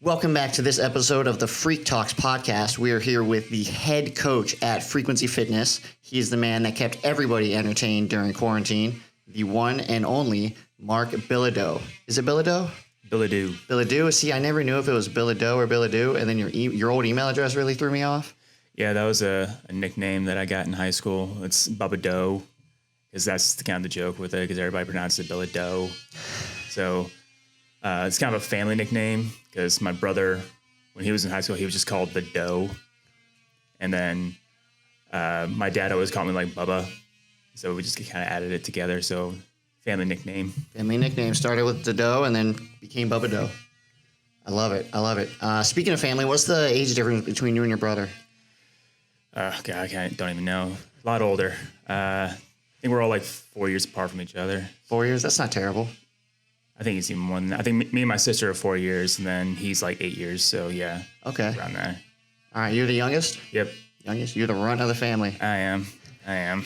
Welcome back to this episode of the FREQ Talks Podcast. We are here with the head coach at Frequency Fitness. He's the man that kept everybody entertained during quarantine, the one and only Marc Bilodeau. Is it Bilodeau? Bilodeau. Bilodeau? See, I never knew if it was Bilodeau or Bilodeau, and then your old email address really threw me off. Yeah, that was a nickname that I got in high school. It's Bubba Doe, because that's kind of the joke with it, because everybody pronounces it Bilodeau. So it's kind of a family nickname, because my brother, when he was in high school, he was just called the Doe. And then my dad always called me like Bubba. So we just kind of added it together. So family nickname. Family nickname started with the Doe and then became Bubba Doe. I love it. I love it. Speaking of family, what's the age difference between you and your brother? God, don't even know. A lot older. I think we're all like 4 years apart from each other. 4 years? That's not terrible. I think he's even more than that. I think me and my sister are 4 years, and then he's like 8 years. So yeah. Okay. Around there. All right. You're the youngest? Yep. Youngest? You're the runt of the family. I am.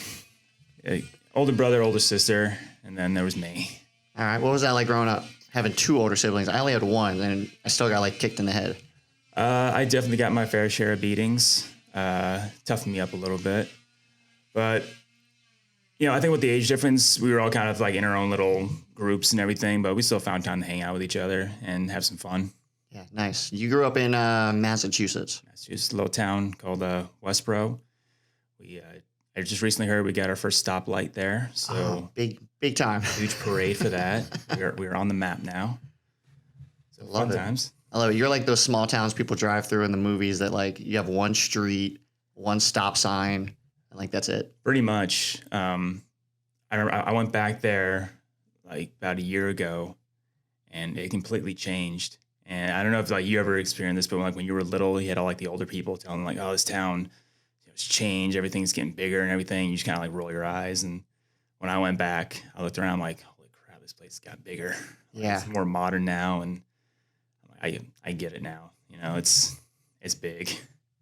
Older brother, older sister, and then there was me. All right. What was that like growing up? Having two older siblings. I only had one, and I still got like kicked in the head. I definitely got my fair share of beatings. Toughened me up a little bit. But, you know, I think with the age difference, we were all kind of like in our own little groups and everything, but we still found time to hang out with each other and have some fun. Yeah, nice. You grew up in Massachusetts. Massachusetts, a little town called Westboro. I just recently heard we got our first stoplight there. So big time. Huge parade for that. We're on the map now. So Love fun it. times. I love it. You're like those small towns people drive through in the movies that like you have one street, one stop sign, and like that's it. Pretty much. I remember I went back there like about a year ago, and it completely changed. And I don't know if like you ever experienced this, but like when you were little, you had all like the older people telling like, "Oh, this town, it's changed. Everything's getting bigger and everything." You just kind of like roll your eyes. And when I went back, I looked around like, "Holy crap, this place got bigger. Yeah, it's more modern now." And I get it now. You know, it's big.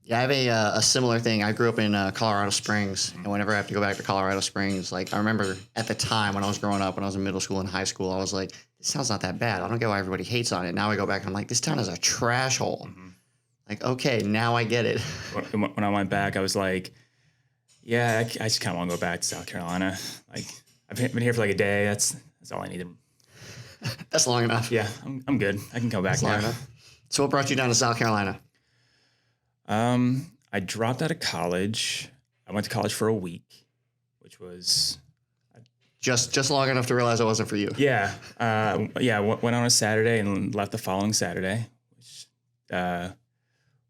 Yeah, I have a similar thing. I grew up in Colorado Springs, and whenever I have to go back to Colorado Springs, like I remember at the time when I was growing up, when I was in middle school and high school, I was like, this town's not that bad. I don't get why everybody hates on it. Now I go back and I'm like, this town is a trash hole. Mm-hmm. Like, okay, now I get it. When I went back, I was like, yeah, I just kind of want to go back to South Carolina. Like, I've been here for like a day. That's all I needed. That's long enough. Yeah, I'm good. I can go back now. So what brought you down to South Carolina? I dropped out of college. I went to college for a week, which was just long enough to realize it wasn't for you. Yeah. Went on a Saturday and left the following Saturday, which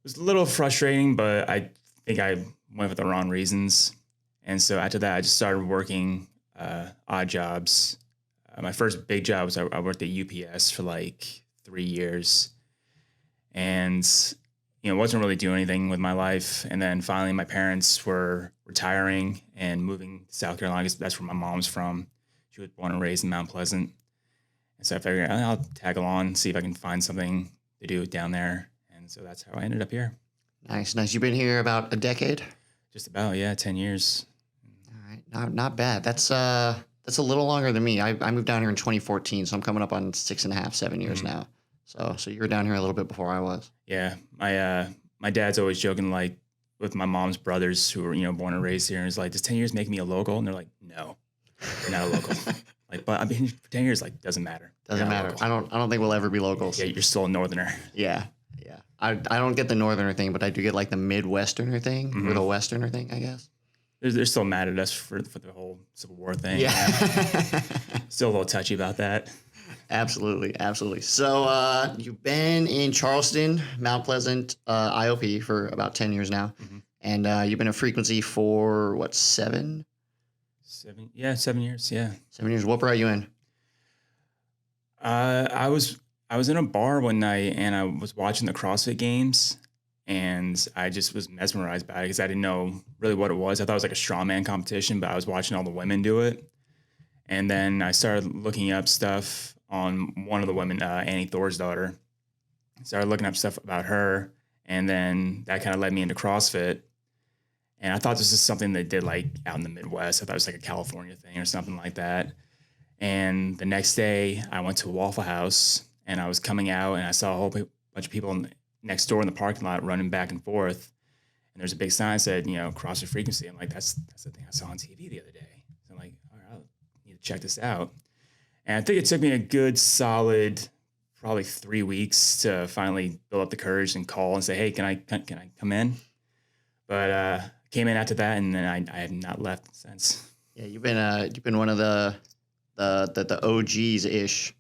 was a little frustrating, but I think I went for the wrong reasons. And so after that, I just started working odd jobs. My first big job was I worked at UPS for like 3 years, and wasn't really doing anything with my life. And then finally, my parents were retiring and moving to South Carolina. That's where my mom's from. She was born and raised in Mount Pleasant, and so I figured I'll tag along and see if I can find something to do down there. And so that's how I ended up here. Nice. You've been here about a decade? Just about, 10 years. All right, not bad. That's a little longer than me. I moved down here in 2014, so I'm coming up on 6.5, 7 years now. So you were down here a little bit before I was. Yeah, my dad's always joking like with my mom's brothers who were born and raised here, and he's like, "Does 10 years make me a local?" And they're like, "No, you're not a local." Like, but I've been here for 10 years. Like, doesn't matter. Doesn't matter. I don't think we'll ever be locals. Yeah, you're still a northerner. Yeah. I don't get the northerner thing, but I do get like the Midwesterner thing or the Westerner thing, I guess. They're still mad at us for the whole Civil War thing. Yeah. Still a little touchy about that. Absolutely. So you've been in Charleston, Mount Pleasant, IOP for about 10 years now. Mm-hmm. And you've been a Frequency for, what, 7? 7 years, yeah. 7 years. What brought you in? I was in a bar one night, and I was watching the CrossFit Games, and I just was mesmerized by it because I didn't know really what it was. I thought it was like a strongman competition, but I was watching all the women do it. And then I started looking up stuff on one of the women, Annie Thorsdottir. Started looking up stuff about her, and then that kind of led me into CrossFit. And I thought this was something they did like out in the Midwest. I thought it was like a California thing or something like that. And the next day I went to Waffle House, and I was coming out, and I saw a whole bunch of people next door in the parking lot running back and forth. And there's a big sign that said, CrossFit frequency. I'm like, that's the thing I saw on TV the other day. So I'm like, all right, I'll need to check this out. And I think it took me a good solid, probably 3 weeks to finally build up the courage and call and say, hey, can I come in? But came in after that, and then I have not left since. Yeah, you've been one of the OGs ish.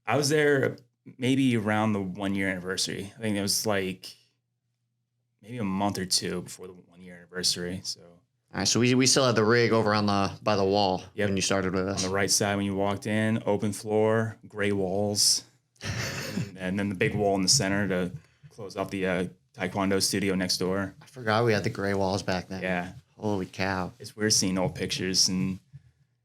I was there maybe around the 1 year anniversary. I think it was like maybe a month or two before the 1 year anniversary. So all right, so we still had the rig over by the wall when you started with us. On the right side when you walked in, open floor, gray walls, and then the big wall in the center to close off the Taekwondo studio next door. I forgot we had the gray walls back then. Yeah. Holy cow. It's weird seeing old pictures and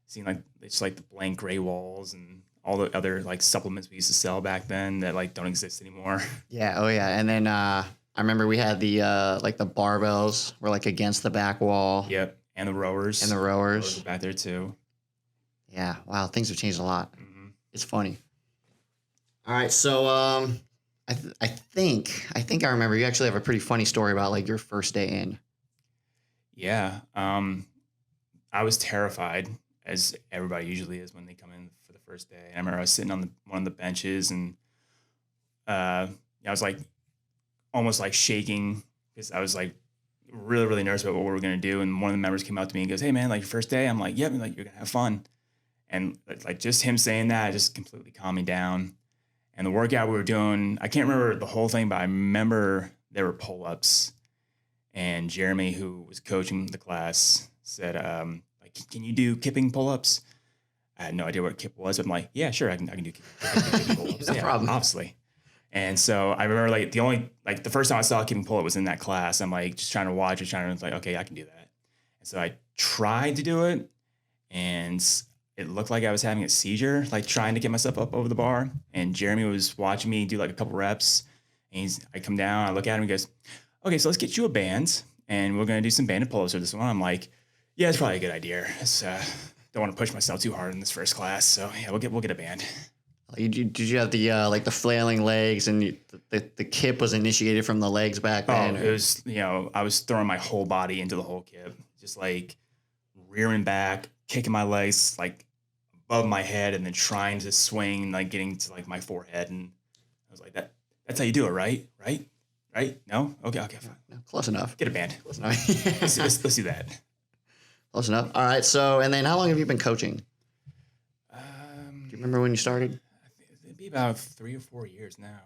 seeing it's like the blank gray walls and all the other like supplements we used to sell back then that like don't exist anymore. Yeah. Oh yeah. And then I remember we had the like the barbells were like against the back wall. Yep. And the rowers. And the rowers. Rowers were back there too. Yeah. Wow. Things have changed a lot. Mm-hmm. It's funny. All right. So I think I remember you actually have a pretty funny story about like your first day in. Yeah. I was terrified, as everybody usually is when they come in for the first day. I remember I was sitting on one of the benches and I was like almost like shaking because I was like really, really nervous about what we were going to do. And one of the members came up to me and goes, hey man, like your first day? I'm like, yep. Like, you're going to have fun. And like just him saying that just completely calmed me down. And the workout we were doing, I can't remember the whole thing, but I remember there were pull-ups. And Jeremy, who was coaching the class, said, like, can you do kipping pull-ups? I had no idea what kip was. I'm like, yeah, sure, I can do kipping pull-ups. No yeah, problem. Obviously. And so I remember like the first time I saw kipping pull-up was in that class. I'm like just trying to watch it, like, okay, I can do that. And so I tried to do it, and it looked like I was having a seizure, like trying to get myself up over the bar. And Jeremy was watching me do like a couple reps. And I come down, I look at him, he goes, okay, so let's get you a band and we're going to do some banded pull-ups for this one. I'm like, yeah, it's probably a good idea. Don't want to push myself too hard in this first class. So yeah, we'll get a band. Did you have the like the flailing legs and the kip was initiated from the legs back then? Oh, it was, I was throwing my whole body into the whole kip, just like rearing back, kicking my legs like above my head and then trying to swing, like getting to like my forehead. And I was like, that's how you do it, right? Right? No? Okay, fine. No, close enough. Get a band. Close enough. let's do that. Close enough. All right. So, and then how long have you been coaching? Do you remember when you started? It'd be about 3 or 4 years now.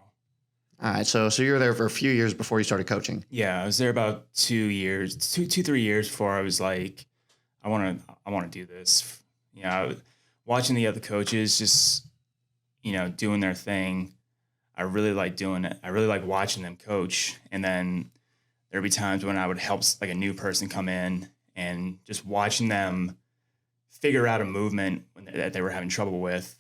All right. So you were there for a few years before you started coaching. Yeah, I was there about 2 years, 3 years before I was like, I want to do this. Watching the other coaches just, doing their thing. I really like doing it. I really like watching them coach. And then there'd be times when I would help like a new person come in and just watching them figure out a movement that they were having trouble with.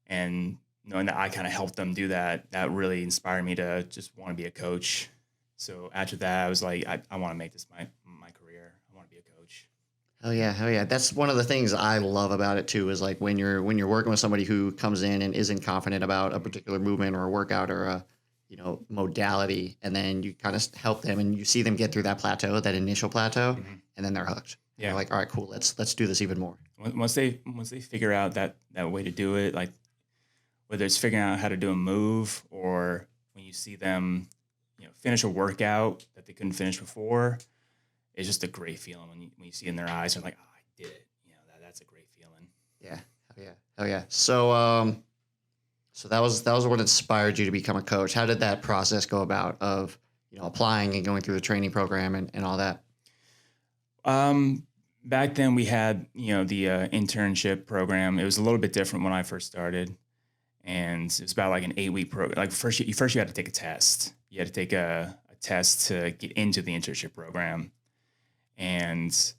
And knowing that I kind of helped them do that really inspired me to just want to be a coach. So after that, I was like, I want to make this my career. I want to be a coach. Hell yeah. That's one of the things I love about it too, is like when you're working with somebody who comes in and isn't confident about a particular movement or a workout or a, modality, and then you kind of help them and you see them get through that plateau, that initial plateau, and then they're hooked. Yeah. They're like, all right, cool. Let's do this even more. Once they figure out that way to do it, like whether it's figuring out how to do a move or when you see them, finish a workout that they couldn't finish before, it's just a great feeling when you see in their eyes, they're like, oh, I did it. That's a great feeling. Yeah. Hell yeah. So that was what inspired you to become a coach. How did that process go about of, applying and going through the training program and all that? Back then we had, the internship program. It was a little bit different when I first started. And it was about like an 8-week program. Like first you had to take a test. You had to take a test to get into the internship program. And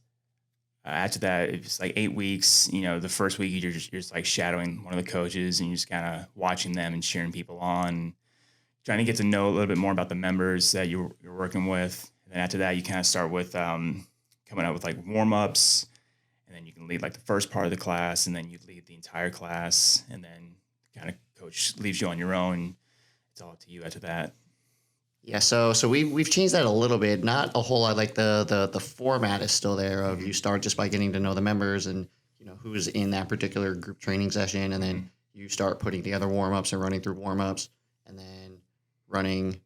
after that, it was like 8 weeks. The first week you're just like shadowing one of the coaches and you're just kind of watching them and cheering people on, trying to get to know a little bit more about the members that you're working with. And then after that, you kind of start with coming up with like warm-ups, and then you can lead like the first part of the class, and then you lead the entire class, and then kind of coach leaves you on your own it's all up to you after that. Yeah, so we've changed that a little bit. Not a whole lot. Like the format is still there. Of you start just by getting to know the members and who's in that particular group training session, and then you start putting together warm ups and running through warm ups, and then running.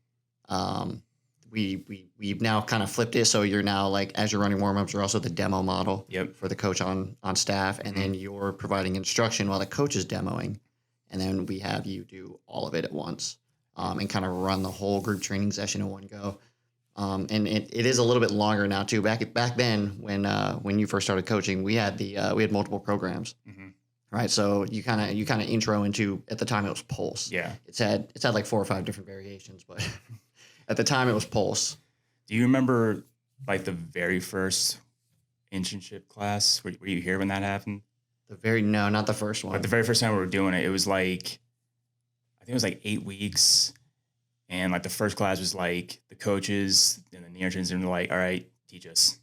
We've now kind of flipped it, so you're now like as you're running warm ups, you're also the demo model for the coach on staff, and then you're providing instruction while the coach is demoing, and then we have you do all of it at once. And kind of run the whole group training session in one go. And it is a little bit longer now too. Back then when you first started coaching, we had multiple programs, right? So you kind of intro into, at the time it was Pulse. Yeah. It's had like 4 or 5 different variations, but at the time it was Pulse. Do you remember like the very first internship class? Were you here when that happened? No, not the first one. But the very first time we were doing it, it was like, I think it was like 8 weeks, and like the first class was like the coaches and then the interns, and they're like, "All right, teach us."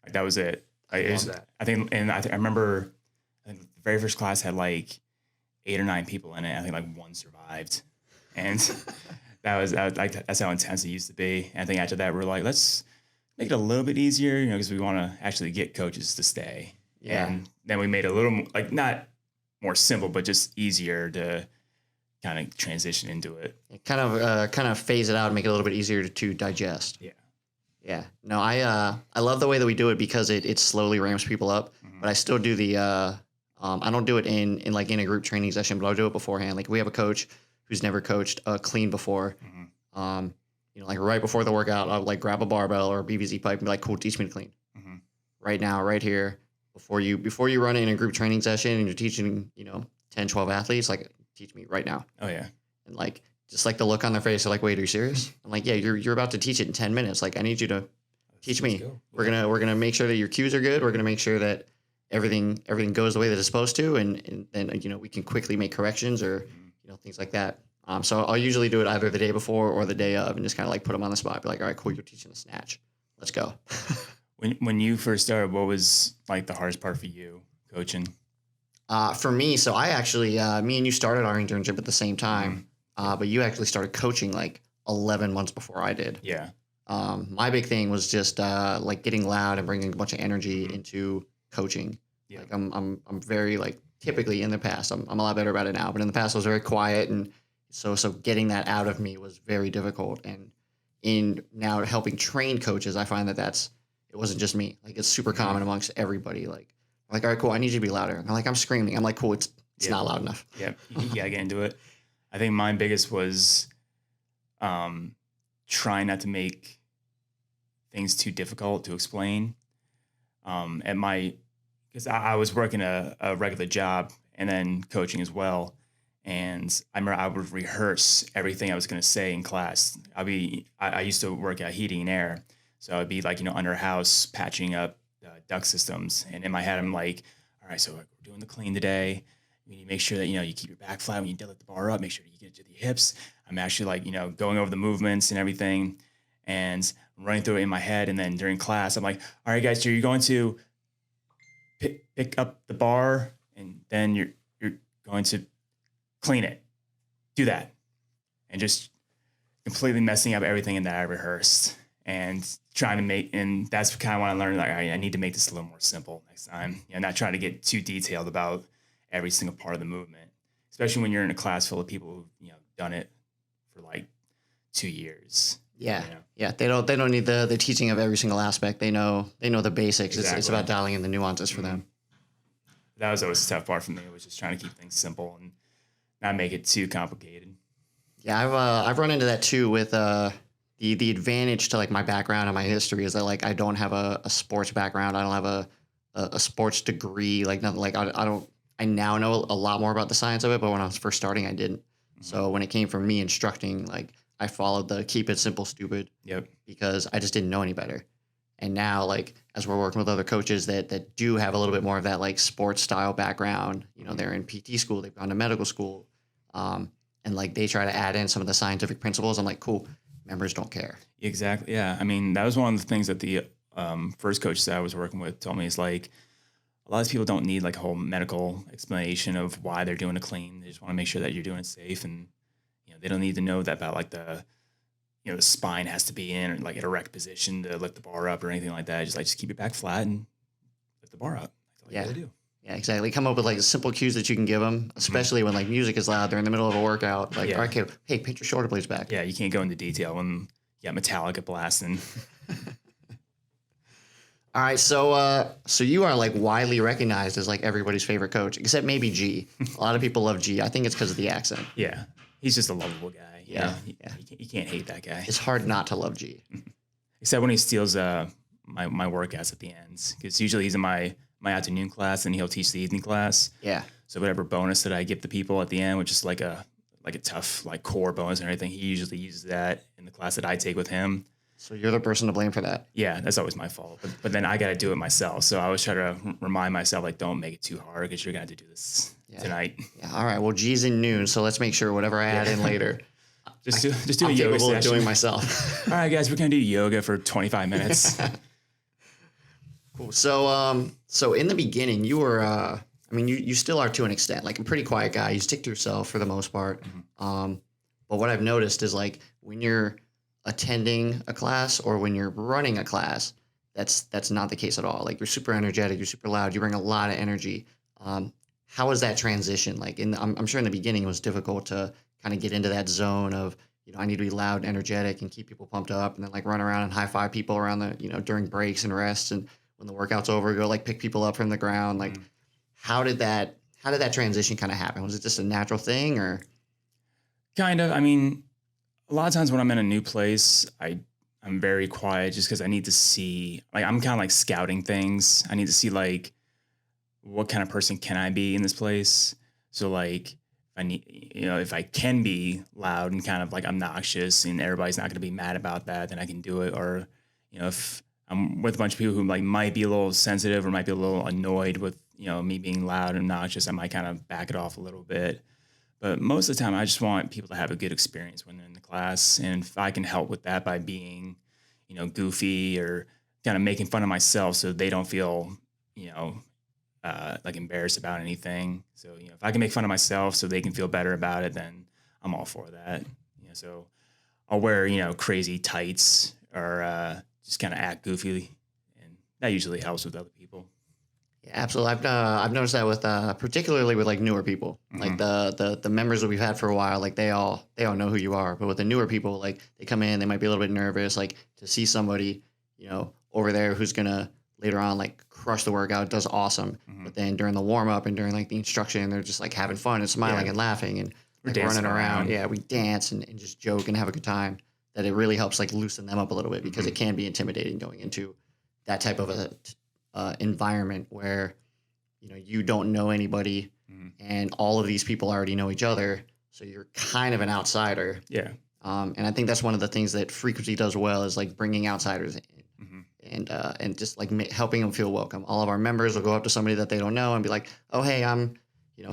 Like that was it. Like, I love that. I think, and I remember, I think the very first class had like 8 or 9 people in it. I think like 1 survived, and that was like that's how intense it used to be. And I think after that, we're like, let's make it a little bit easier, because we want to actually get coaches to stay. Yeah. And then we made it a little like not more simple, but just easier to kind of transition into it. Kind of phase it out and make it a little bit easier to digest. Yeah. Yeah. No, I love the way that we do it because it slowly ramps people up. But I still do the I don't do it in a group training session, but I'll do it beforehand. Like we have a coach who's never coached clean before. Like right before the workout, I'll like grab a barbell or a BVZ pipe and be like, cool, teach me to clean. Right now, right here, before you run in a group training session and you're teaching, 10, 12 athletes, like teach me right now. Oh yeah. And like just like the look on their face, they're like, wait, are you serious? I'm like, yeah, you're about to teach it in 10 minutes. Like I need you to teach me. We're gonna make sure that your cues are good. We're gonna make sure that everything goes the way that it's supposed to, and then we can quickly make corrections or things like that. So I'll usually do it either the day before or the day of, and just kind of like put them on the spot. Be like, all right, cool, you're teaching a snatch. Let's go. When you first started, what was like the hardest part for you coaching? For me, so I actually, me and you started our internship at the same time, but you actually started coaching like 11 months before I did. Yeah. My big thing was just like getting loud and bringing a bunch of energy into coaching. Yeah. Like I'm very like typically in the past, I'm a lot better about it now, but in the past I was very quiet, and so getting that out of me was very difficult. And in now helping train coaches, I find that it wasn't just me. Like it's super common amongst everybody. Like, all right, cool, I need you to be louder. And I'm like, I'm screaming. I'm like, cool, it's not loud enough. Yeah, you gotta get into it. I think my biggest was trying not to make things too difficult to explain. Because I was working a regular job and then coaching as well. And I remember I would rehearse everything I was going to say in class. I used to work at heating and air. So I'd be like, under a house patching up duct systems. And in my head, I'm like, all right, so we're doing the clean today. You need to make sure that, you keep your back flat when you lift the bar up. Make sure you get it to the hips. I'm actually like, going over the movements and everything and running through it in my head. And then during class, I'm like, all right, guys, so you're going to pick up the bar and then you're going to clean it. Do that. And just completely messing up everything that I rehearsed and trying to and that's kind of what I learned. Like, I need to make this a little more simple next time. Not trying to get too detailed about every single part of the movement, especially when you're in a class full of people who've, done it for like 2 years. Yeah. Yeah. They don't need the teaching of every single aspect. They know the basics. Exactly. It's about dialing in the nuances for them. That was always a tough part for me. It was just trying to keep things simple and not make it too complicated. Yeah. I've run into that too with, the advantage to like my background and my history is that like, I don't have a sports background. I don't have a sports degree, like nothing. Like I now know a lot more about the science of it, but when I was first starting, I didn't. So when it came from me instructing, like I followed the keep it simple, stupid. Yep. Because I just didn't know any better. And now, like, as we're working with other coaches that do have a little bit more of that like sports style background, they're in PT school, they've gone to medical school, and like they try to add in some of the scientific principles. I'm like, cool, members don't care. Exactly. Yeah. I mean, that was one of the things that the first coaches that I was working with told me is like, a lot of people don't need like a whole medical explanation of why they're doing a clean. They just want to make sure that you're doing it safe and they don't need to know that about like the spine has to be in like an erect position to lift the bar up or anything like that. Just keep your back flat and lift the bar up. That's all you gotta do. Yeah, exactly. Come up with like simple cues that you can give them, especially when like music is loud. They're in the middle of a workout. Like, all right, kid, hey, pinch your shoulder blades back. Yeah, you can't go into detail when you got Metallica blasting. All right, so you are like widely recognized as like everybody's favorite coach, except maybe G. A lot of people love G. I think it's because of the accent. Yeah, he's just a lovable guy. Yeah. You can't hate that guy. It's hard not to love G. Except when he steals my workouts at the ends, because usually he's in my afternoon class and he'll teach the evening class. Yeah. So whatever bonus that I give the people at the end, which is like a tough like core bonus and everything, he usually uses that in the class that I take with him. So you're the person to blame for that. Yeah, that's always my fault. But then I got to do it myself. So I always try to remind myself, like, don't make it too hard because you're going to have to do this tonight. Yeah. All right. Well, G's in noon, so let's make sure whatever I add in later, just do I'm a yoga capable session. of doing myself. All right, guys, we're going to do yoga for 25 minutes. Cool. So in the beginning, you were, you still are to an extent, like a pretty quiet guy. You stick to yourself for the most part. Mm-hmm. But what I've noticed is like when you're attending a class or when you're running a class, that's not the case at all. Like you're super energetic, you're super loud, you bring a lot of energy. How was that transition? Like I'm sure in the beginning it was difficult to kind of get into that zone of, I need to be loud, energetic, and keep people pumped up, and then like run around and high five people around the, during breaks and rests, and when the workout's over, go like pick people up from the ground. Like, how did that transition kind of happen? Was it just a natural thing, or? Kind of. I mean, a lot of times when I'm in a new place, I'm very quiet just because I need to see, like, I'm kind of like scouting things. I need to see like what kind of person can I be in this place. So like, if I can be loud and kind of like obnoxious and everybody's not going to be mad about that, then I can do it. Or, if I'm with a bunch of people who like might be a little sensitive or might be a little annoyed with, me being loud and obnoxious, I might kind of back it off a little bit. But most of the time, I just want people to have a good experience when they're in the class. And if I can help with that by being, goofy or kind of making fun of myself so they don't feel, like embarrassed about anything. So, if I can make fun of myself so they can feel better about it, then I'm all for that. So I'll wear, crazy tights or just kind of act goofy. And that usually helps with other people. Yeah, absolutely. I've noticed that with particularly with like newer people, like the members that we've had for a while, like they all know who you are. But with the newer people, like they come in, they might be a little bit nervous, like to see somebody, over there who's gonna later on like crush the workout, does awesome. But then during the warm up and during like the instruction, they're just like having fun and smiling and laughing and like running around. Yeah, we dance and just joke and have a good time. That it really helps like loosen them up a little bit because it can be intimidating going into that type of a environment where you don't know anybody and all of these people already know each other, so you're kind of an outsider. And I think that's one of the things that Frequency does well is like bringing outsiders in and just like helping them feel welcome. All of our members will go up to somebody that they don't know and be like, oh hey, I'm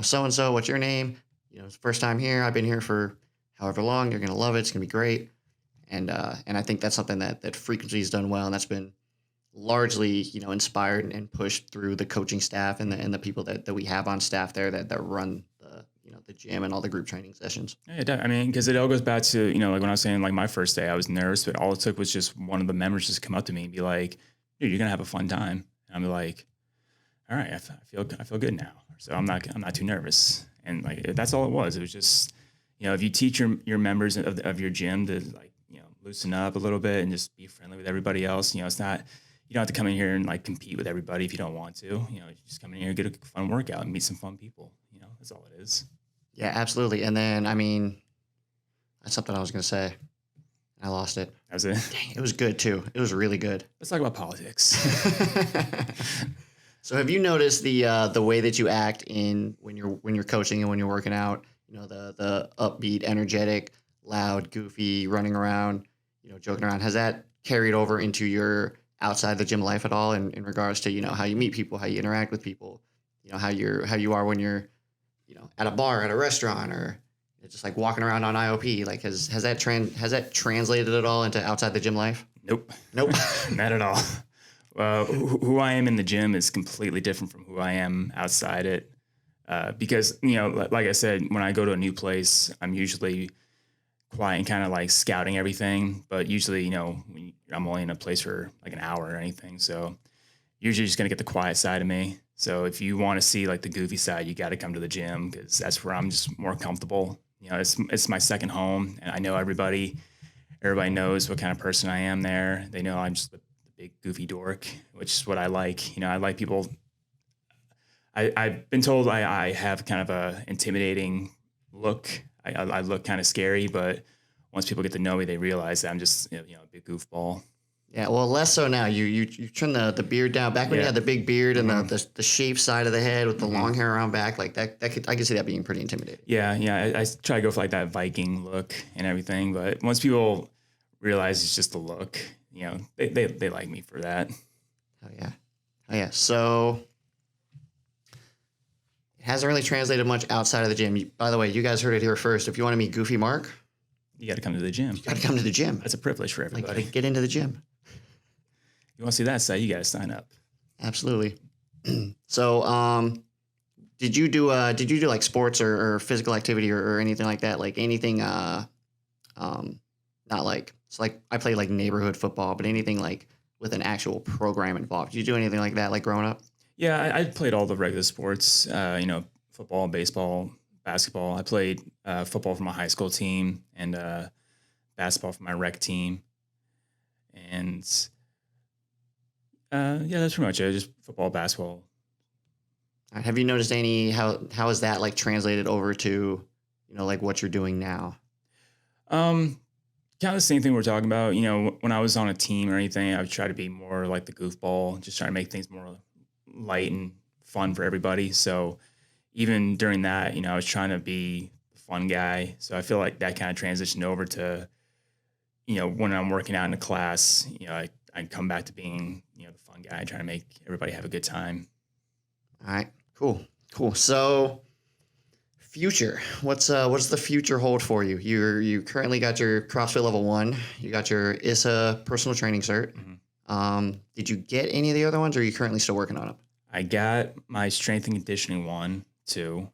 so and so, what's your name? It's the first time here, I've been here for however long, you're gonna love it, it's gonna be great. And I think that's something that Frequency has done well, and that's been largely, inspired and pushed through the coaching staff and the people that we have on staff there that run the gym and all the group training sessions. Yeah, I mean, because it all goes back to, like when I was saying like my first day, I was nervous, but all it took was just one of the members just come up to me and be like, dude, you're going to have a fun time. And I'm like, all right, I feel good now. So I'm not too nervous. And like, that's all it was. It was just, if you teach your members of your gym to like, loosen up a little bit and just be friendly with everybody else, it's not, you don't have to come in here and like compete with everybody if you don't want to. You just come in here and get a fun workout and meet some fun people. That's all it is. Yeah, absolutely. And then, I mean, that's something I was going to say. I lost it. That was it. Dang, it was good too. It was really good. Let's talk about politics. So have you noticed the way that you act when you're coaching and when you're working out, the upbeat, energetic, loud, goofy, running around, joking around, has that carried over into your outside the gym life at all in regards to, how you meet people, how you interact with people, how you are when you're, at a bar, at a restaurant, or just like walking around on IOP? Like has that translated at all into outside the gym life? Nope. Not at all. Who I am in the gym is completely different from who I am outside it. Because, like I said, when I go to a new place, I'm usually quiet and kind of like scouting everything. But usually, I'm only in a place for like an hour or anything. So usually just going to get the quiet side of me. So if you want to see like the goofy side, you got to come to the gym because that's where I'm just more comfortable. It's my second home and I know everybody. Everybody knows what kind of person I am there. They know I'm just the big goofy dork, which is what I like. I like people. I've been told I have kind of a intimidating look. I look kind of scary, but once people get to know me, they realize that I'm just a big goofball. Yeah, well, less so now. You trim the beard down. Back when you had the big beard and the shaved side of the head with the long hair around back, like that I could see that being pretty intimidating. Yeah. I try to go for like that Viking look and everything, but once people realize it's just the look, they like me for that. Oh yeah. So it hasn't really translated much outside of the gym. By the way, you guys heard it here first. If you want to meet Goofy Marc, you got to come to the gym. You got to come to the gym. That's a privilege for everybody. Like, get into the gym. You want to see that side, you got to sign up. Absolutely. So, did you do like sports or physical activity or anything like that? Like anything, not like, it's like I played like neighborhood football, but anything like with an actual program involved. Did you do anything like that, like growing up? Yeah, I played all the regular sports, football, baseball, basketball. I played football for my high school team and basketball for my rec team. And that's pretty much it. Just football, basketball. Have you noticed how is that like translated over to, like what you're doing now? Kind of the same thing we're talking about. When I was on a team or anything, I would try to be more like the goofball, just trying to make things more light and fun for everybody. So even during that, I was trying to be the fun guy. So I feel like that kind of transitioned over to, when I'm working out in a class, I come back to being, the fun guy, trying to make everybody have a good time. All right, cool. So future, what's the future hold for you? You currently got your CrossFit level 1. You got your ISSA personal training cert. Mm-hmm. Did you get any of the other ones or are you currently still working on them? I got my strength and conditioning 1, 2,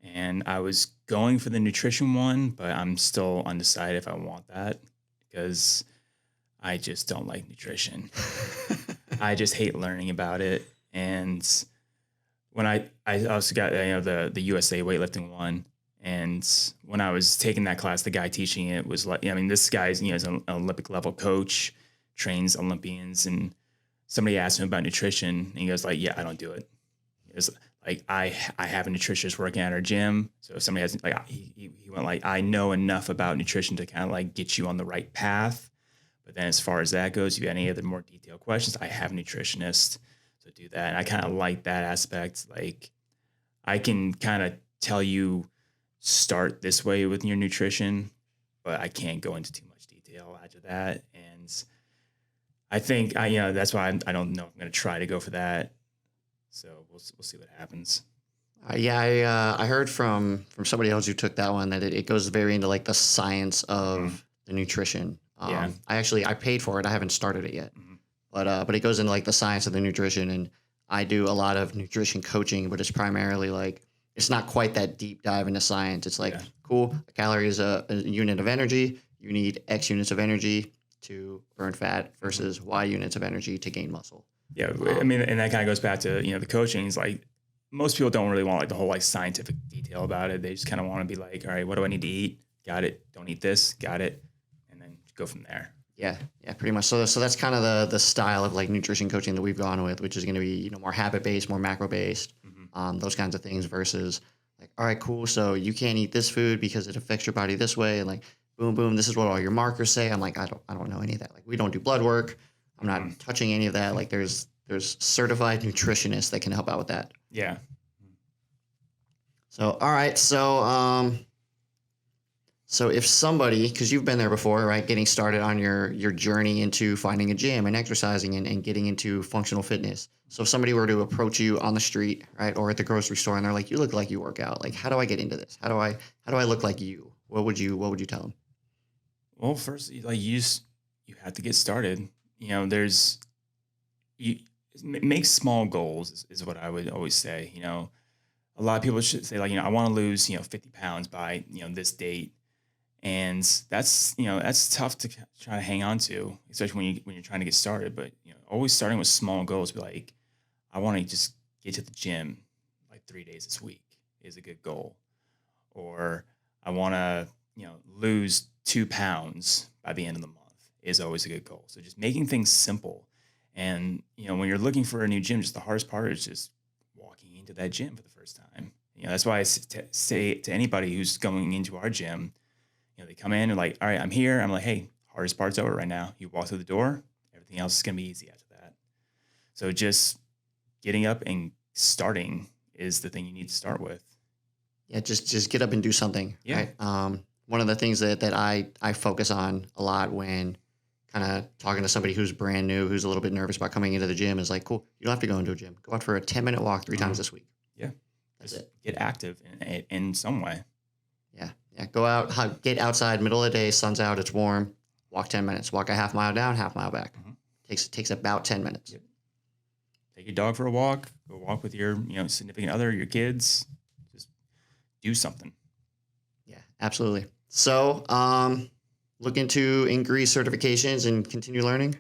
and I was going for the nutrition 1, but I'm still undecided if I want that because I just don't like nutrition. I just hate learning about it. And when I also got the USA weightlifting 1, and when I was taking that class, the guy teaching it was like, this guy's is an Olympic level coach, trains Olympians, and somebody asked him about nutrition, and he goes like, "Yeah, I don't do it." It was like I have a nutritionist working at our gym, so if somebody has like he went like, "I know enough about nutrition to kind of like get you on the right path." But then as far as that goes, if you have any other more detailed questions, I have a nutritionist, so do that. And I kind of like that aspect. Like I can kind of tell you start this way with your nutrition, but I can't go into too much detail after that. And I think that's why I don't know if I'm going to try to go for that. So we'll see what happens. I heard from somebody else who took that one that it goes very into like the science of the nutrition. I paid for it. I haven't started it yet, but it goes into like the science of the nutrition, and I do a lot of nutrition coaching, but it's primarily like, it's not quite that deep dive into science. It's like, cool, a calorie is a unit of energy. You need X units of energy to burn fat versus Y units of energy to gain muscle. Yeah. And that kind of goes back to, the coaching is like, most people don't really want like the whole like scientific detail about it. They just kind of want to be like, all right, what do I need to eat? Got it. Don't eat this. Got it. And then go from there. Yeah, pretty much. So that's kind of the style of like nutrition coaching that we've gone with, which is going to be, more habit-based, more macro-based, those kinds of things versus like, all right, cool. So you can't eat this food because it affects your body this way. And like, boom, boom, this is what all your markers say. I'm like, I don't know any of that. Like we don't do blood work. I'm not touching any of that. Like there's certified nutritionists that can help out with that. Yeah. So, all right. So if somebody, because you've been there before, right, getting started on your journey into finding a gym and exercising and getting into functional fitness. So if somebody were to approach you on the street, right, or at the grocery store, and they're like, "You look like you work out. Like, how do I get into this? How do I look like you?" What would you tell them? Well, first, like you have to get started. Make small goals is what I would always say. A lot of people should say like, I want to lose 50 pounds by this date. And that's tough to try to hang on to, especially when you're trying to get started. But always starting with small goals. Be like, I want to just get to the gym like 3 days this week is a good goal, or I want to lose 2 pounds by the end of the month is always a good goal. So just making things simple. And when you're looking for a new gym, just the hardest part is just walking into that gym for the first time. That's why I say to anybody who's going into our gym. They come in and like, all right, I'm here. I'm like, hey, hardest part's over right now. You walk through the door, everything else is going to be easy after that. So just getting up and starting is the thing you need to start with. Yeah, just get up and do something. Yeah. Right? One of the things that I focus on a lot when kind of talking to somebody who's brand new, who's a little bit nervous about coming into the gym is like, cool, you don't have to go into a gym. Go out for a 10-minute walk 3 times this week. Yeah. That's it. Get active in some way. Yeah, go out, get outside, middle of the day, sun's out, it's warm, walk 10 minutes, walk a half mile down, half mile back. Takes about 10 minutes. Yep. Take your dog for a walk, go walk with your significant other, your kids, just do something. Yeah, absolutely. So, looking to increase certifications and continue learning?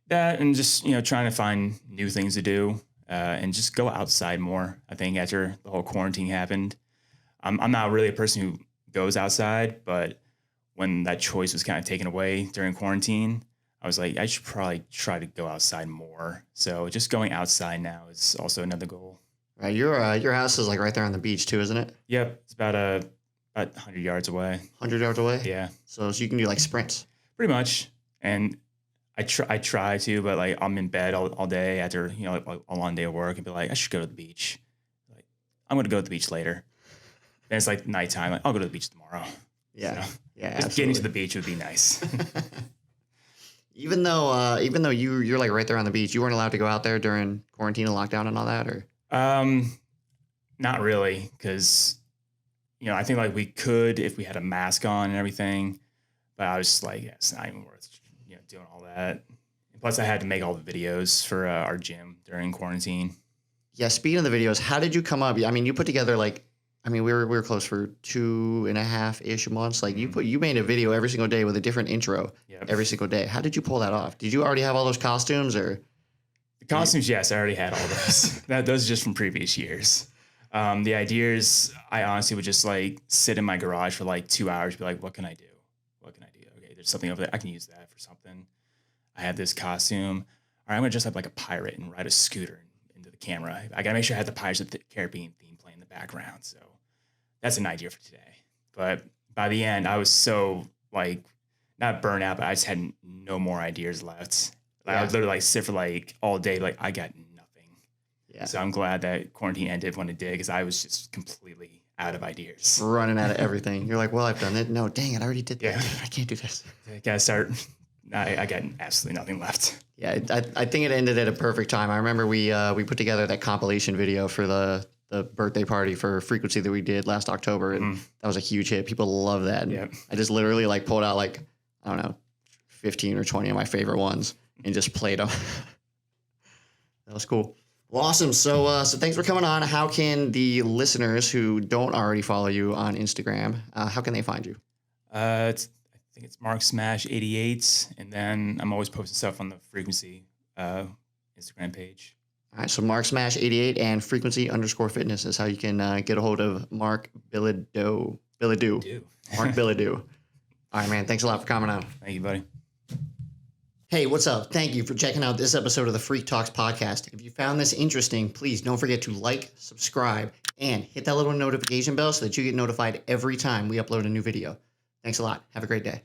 That and just, trying to find new things to do and just go outside more. I think after the whole quarantine happened, I'm not really a person who goes outside, but when that choice was kind of taken away during quarantine, I was like, I should probably try to go outside more. So just going outside now is also another goal. Right, your house is like right there on the beach too, isn't it? Yep, it's about 100 yards away. 100 yards away? Yeah. So you can do like sprints? Pretty much. And I try to, but like I'm in bed all day after, a long day of work and be like, I should go to the beach. Like, I'm going to go to the beach later. Then it's like nighttime. Like, I'll go to the beach tomorrow. Yeah. So Yeah. just getting to the beach would be nice. Even though you're like right there on the beach, you weren't allowed to go out there during quarantine and lockdown and all that, or? Not really. Cause I think like we could, if we had a mask on and everything, but I was just like, yeah, it's not even worth, doing all that. And plus I had to make all the videos for our gym during quarantine. Yeah. Speaking of the videos, how did you come up? I mean, you put together we were close for 2.5-ish months. Like you made a video every single day with a different intro every single day. How did you pull that off? Did you already have all those costumes or? The costumes, yes, I already had all those. Those are just from previous years. The ideas, I honestly would just like sit in my garage for like 2 hours, be like, what can I do? What can I do? Okay, there's something over there. I can use that for something. I have this costume. All right, I'm gonna dress up like a pirate and ride a scooter into the camera. I gotta make sure I have the Pirates of the Caribbean theme playing in the background. So that's an idea for today. But by the end, I was so like not burnt out, but I just had no more ideas left. Like, I would literally like sit for like all day, like I got nothing. Yeah. So I'm glad that quarantine ended when it did, because I was just completely out of ideas. Running out of everything. You're like, well, I've done it. No, dang it, I already did that. Yeah. I can't do this. I gotta start. I got absolutely nothing left. Yeah, I think it ended at a perfect time. I remember we put together that compilation video for the birthday party for Frequency that we did last October, and that was a huge hit. People love that. Yeah. I just literally like pulled out like, I don't know, 15 or 20 of my favorite ones and just played them. That was cool. Well, awesome. So thanks for coming on. How can the listeners who don't already follow you on Instagram, how can they find you? I think it's Mark Smash 88, and then I'm always posting stuff on the Frequency Instagram page. All right, so Mark Smash 88 and Frequency_Fitness is how you can get a hold of Marc Bilodeau. Marc Bilodeau. All right, man. Thanks a lot for coming on. Thank you, buddy. Hey, what's up? Thank you for checking out this episode of the FREQ Talks Podcast. If you found this interesting, please don't forget to like, subscribe, and hit that little notification bell so that you get notified every time we upload a new video. Thanks a lot. Have a great day.